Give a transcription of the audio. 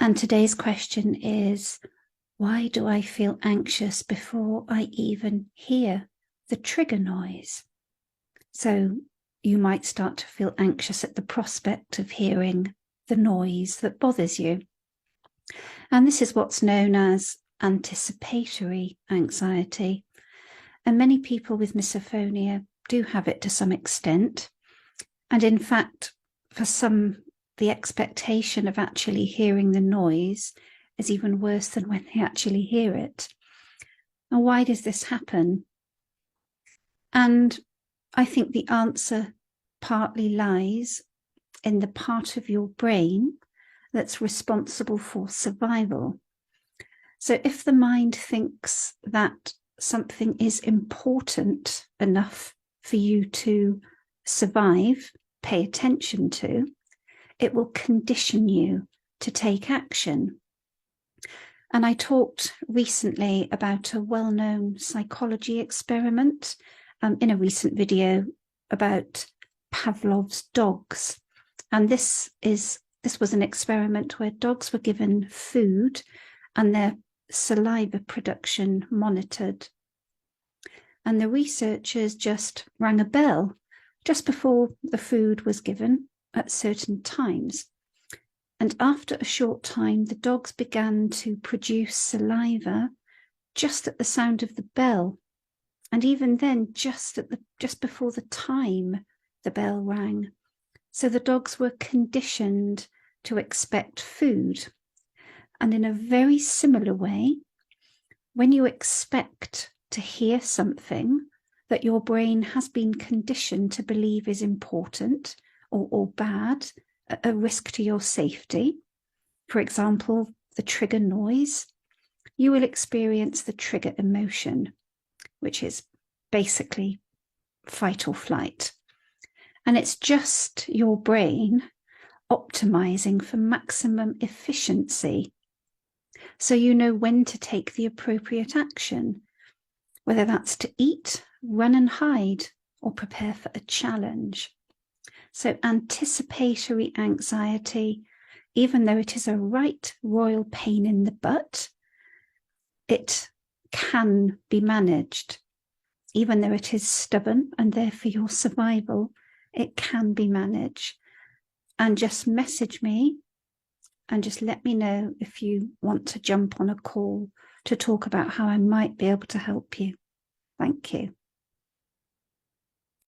And today's question is, why do I feel anxious before I even hear the trigger noise? So you might start to feel anxious at the prospect of hearing the noise that bothers you. And this is what's known as anticipatory anxiety. And many people with misophonia do have it to some extent. And in fact, for some, the expectation of actually hearing the noise is even worse than when they actually hear it. And why does this happen? And I think the answer partly lies in the part of your brain that's responsible for survival. So if the mind thinks that something is important enough for you to survive, pay attention to, it will condition you to take action. And I talked recently about a well-known psychology experiment in a recent video about Pavlov's dogs. And this was an experiment where dogs were given food and their saliva production monitored. And the researchers just rang a bell just before the food was given at certain times. And after a short time, the dogs began to produce saliva just at the sound of the bell. And even then, just before the time the bell rang. So the dogs were conditioned to expect food. And in a very similar way, when you expect to hear something that your brain has been conditioned to believe is important or bad, a risk to your safety, for example, the trigger noise, you will experience the trigger emotion, which is basically fight or flight. And it's just your brain optimizing for maximum efficiency. So you know when to take the appropriate action, whether that's to eat, run and hide, or prepare for a challenge. So anticipatory anxiety, even though it is a right royal pain in the butt, it can be managed. Even though it is stubborn and there for your survival, it can be managed. And just message me and just let me know if you want to jump on a call to talk about how I might be able to help you. Thank you.